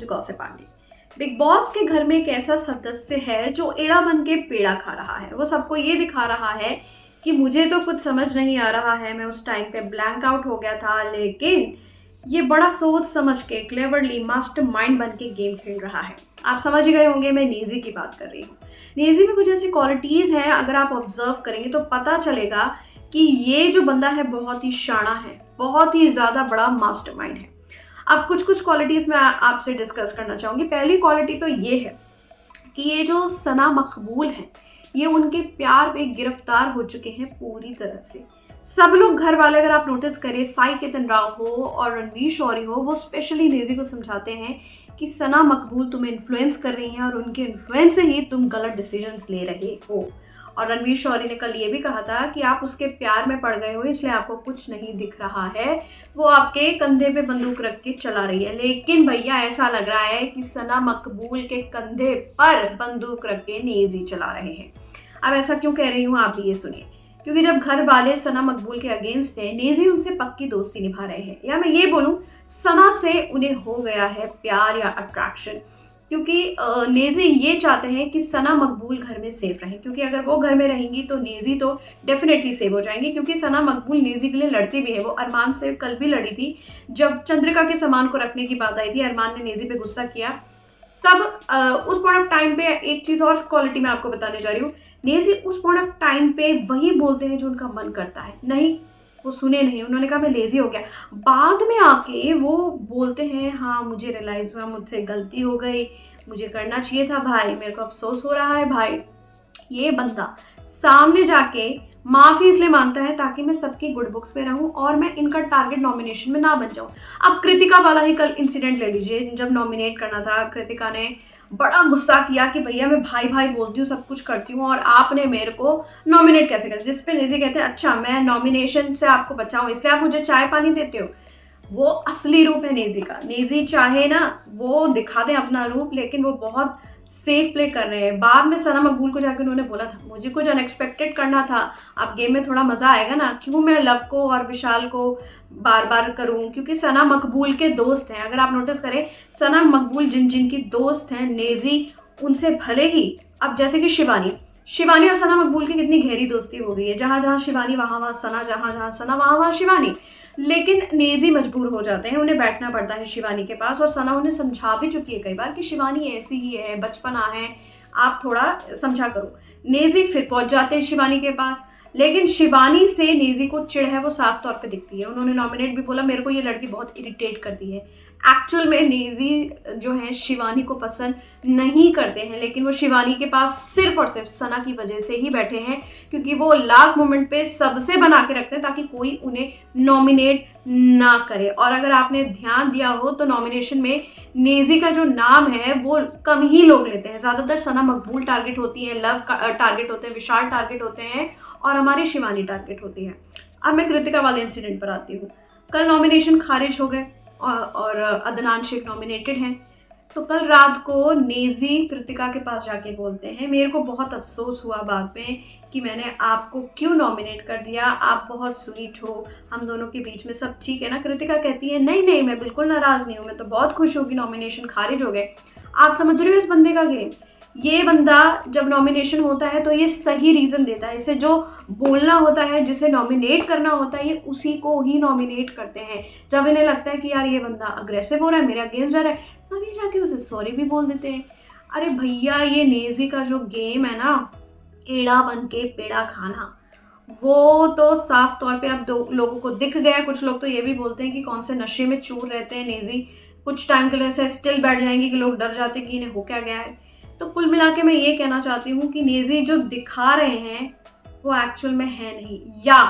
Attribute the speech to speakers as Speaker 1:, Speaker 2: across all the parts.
Speaker 1: To gossip aunty. Bigg Boss के घर में एक ऐसा सदस्य है जो एड़ा बन के पेड़ा खा रहा है। वो सबको ये दिखा रहा है कि मुझे तो कुछ समझ नहीं आ रहा है, मैं उस टाइम पे ब्लैंक आउट हो गया था, लेकिन ये बड़ा सोच समझ के क्लेवरली मास्टरमाइंड बन के गेम खेल रहा है। आप समझ ही गए होंगे मैं नेजी की बात कर रही हूँ। नेजी में कुछ ऐसी क्वालिटीज़ हैं, अगर आप ऑब्जर्व करेंगे तो पता चलेगा कि ये जो बंदा है बहुत ही शाना है, बहुत ही ज़्यादा बड़ा मास्टरमाइंड है। अब कुछ कुछ क्वालिटीज़ मैं आपसे डिस्कस करना चाहूँगी। पहली क्वालिटी तो ये है कि ये जो सना मकबूल हैं, ये उनके प्यार पे गिरफ्तार हो चुके हैं पूरी तरह से। सब लोग घर वाले, अगर आप नोटिस करें, साई केतन राव हो और रणवीर शौरी हो, वो स्पेशली नेजी को समझाते हैं कि सना मकबूल तुम्हें इन्फ्लुएंस कर रही हैं और उनके इन्फ्लुएंस से ही तुम गलत डिसीजंस ले रहे हो। और रणवीर शौरी ने कल ये भी कहा था कि आप उसके प्यार में पड़ गए हो, इसलिए आपको कुछ नहीं दिख रहा है, वो आपके कंधे पे बंदूक रख के चला रही है। लेकिन भैया ऐसा लग रहा है कि सना मकबूल के कंधे पर बंदूक रख के नेजी चला रहे हैं। अब ऐसा क्यों कह रही हूँ आप भी ये सुनिए। क्योंकि जब घर वाले सना मकबूल के अगेंस्ट हैं, नेजी उनसे पक्की दोस्ती निभा रहे हैं, या मैं ये बोलूँ सना से उन्हें हो गया है प्यार या अट्रैक्शन। क्योंकि नेजी ये चाहते हैं कि सना मकबूल घर में सेफ रहे, क्योंकि अगर वो घर में रहेंगी तो नेजी तो डेफिनेटली सेव हो जाएंगी। क्योंकि सना मकबूल नेजी के लिए लड़ती भी है, वो अरमान से कल भी लड़ी थी। जब चंद्रिका के सामान को रखने की बात आई थी, अरमान ने नेजी पे गुस्सा किया, तब उस पॉइंट ऑफ टाइम पे एक चीज़ और क्वालिटी मैं आपको बताने जा रही हूँ। नेजी उस पॉइंट ऑफ टाइम पे वही बोलते हैं जो उनका मन करता है, नहीं वो सुने नहीं, उन्होंने कहा मैं लेजी हो गया। बाद में आके वो बोलते हैं हाँ मुझे रियलाइज हुआ, मुझसे गलती हो गई, मुझे करना चाहिए था भाई, मेरे को अफसोस हो रहा है भाई। ये बंदा सामने जाके माफी इसलिए मांगता है ताकि मैं सबकी गुड बुक्स में रहूं और मैं इनका टारगेट नॉमिनेशन में ना बन जाऊं। अब कृतिका वाला ही कल इंसिडेंट ले लीजिए। जब नॉमिनेट करना था, कृतिका ने बड़ा गुस्सा किया कि भैया मैं भाई भाई बोलती हूँ, सब कुछ करती हूँ, और आपने मेरे को नॉमिनेट कैसे कर। जिस पे नेजी कहते हैं अच्छा मैं नॉमिनेशन से आपको बचाऊं इसलिए आप मुझे चाय पानी देते हो। वो असली रूप है नेजी का। नेजी चाहे ना वो दिखा दें अपना रूप, लेकिन वो बहुत सेफ प्ले कर रहे हैं। बाद में सना मकबूल को जाकर उन्होंने बोला था मुझे कुछ अनएक्सपेक्टेड करना था, अब गेम में थोड़ा मजा आएगा ना, क्यों मैं लव को और विशाल को बार बार करूं, क्योंकि सना मकबूल के दोस्त हैं। अगर आप नोटिस करें, सना मकबूल जिन जिनकी दोस्त हैं, नेजी उनसे भले ही, अब जैसे कि शिवानी और सना मकबूल की कितनी गहरी दोस्ती हो गई है, जहां जहां शिवानी वहां वहां सना, जहां जहां सना वहां वहां शिवानी। लेकिन नेजी मजबूर हो जाते हैं, उन्हें बैठना पड़ता है शिवानी के पास, और सना उन्हें समझा भी चुकी है कई बार कि शिवानी ऐसी ही है, बचपना है, आप थोड़ा समझा करो। नेजी फिर पहुंच जाते हैं शिवानी के पास, लेकिन शिवानी से नेजी को चिढ़ है वो साफ तौर पे दिखती है। उन्होंने नॉमिनेट भी बोला मेरे को ये लड़की बहुत इरिटेट करती है। एक्चुअल में नेजी जो है शिवानी को पसंद नहीं करते हैं, लेकिन वो शिवानी के पास सिर्फ और सिर्फ सना की वजह से ही बैठे हैं, क्योंकि वो लास्ट मोमेंट पे सबसे बना के रखते हैं ताकि कोई उन्हें नॉमिनेट ना करे। और अगर आपने ध्यान दिया हो तो नॉमिनेशन में नेजी का जो नाम है वो कम ही लोग लेते हैं, ज़्यादातर सना मकबूल टारगेट होती है, लव टारगेट होते हैं, विशाल टारगेट होते हैं, और हमारी शिवानी टारगेट होती है। अब मैं कृतिका वाले इंसिडेंट पर आती हूँ। कल नॉमिनेशन खारिज हो गए और अदनान शेख नॉमिनेटेड हैं। तो कल रात को नेजी कृतिका के पास जाके बोलते हैं मेरे को बहुत अफसोस हुआ बाद में कि मैंने आपको क्यों नॉमिनेट कर दिया, आप बहुत स्वीट हो, हम दोनों के बीच में सब ठीक है ना। कृतिका कहती है नहीं नहीं मैं बिल्कुल नाराज़ नहीं हूँ, मैं तो बहुत खुश हूँ कि नॉमिनेशन खारिज हो गए। आप समझ रहे हो इस बंदे का गेम। ये बंदा जब नॉमिनेशन होता है तो ये सही रीज़न देता है, इसे जो बोलना होता है, जिसे नॉमिनेट करना होता है, ये उसी को ही नॉमिनेट करते हैं। जब इन्हें लगता है कि यार ये बंदा अग्रेसिव हो रहा है, मेरे अगेंस्ट जा रहा है, तभी जाके उसे सॉरी भी बोल देते हैं। अरे भैया ये नेजी का जो गेम है ना, एड़ा बन के पेड़ा खाना, वो तो साफ तौर पे अब दो लोगों को दिख गया। कुछ लोग तो ये भी बोलते हैं कि कौन से नशे में चूर रहते हैं नेजी, कुछ टाइम के लिए ऐसे स्टिल बैठ जाएंगे कि लोग डर जाते हैं कि इन्हें हो क्या गया है। तो कुल मिला के मैं ये कहना चाहती हूँ कि नेजी जो दिखा रहे हैं वो एक्चुअल में है नहीं, या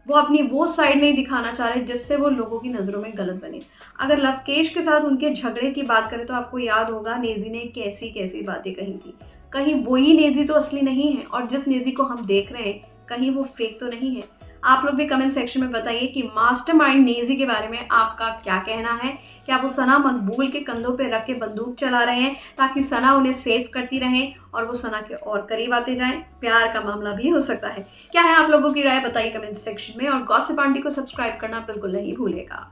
Speaker 1: वो अपनी वो साइड नहीं दिखाना चाह रहे जिससे वो लोगों की नज़रों में गलत बने। अगर लवकेश के साथ उनके झगड़े की बात करें तो आपको याद होगा नेजी ने कैसी कैसी बातें कही थी। कहीं वही नेजी तो असली नहीं है, और जिस नेजी को हम देख रहे हैं कहीं वो फेक तो नहीं है। आप लोग भी कमेंट सेक्शन में बताइए कि मास्टरमाइंड नेजी के बारे में आपका क्या कहना है। क्या वो सना मकबूल के कंधों पे रख के बंदूक चला रहे हैं ताकि सना उन्हें सेव करती रहें और वो सना के और करीब आते जाएं? प्यार का मामला भी हो सकता है। क्या है आप लोगों की राय, बताइए कमेंट सेक्शन में, और गॉसिप आंटी को सब्सक्राइब करना बिल्कुल नहीं भूलेगा।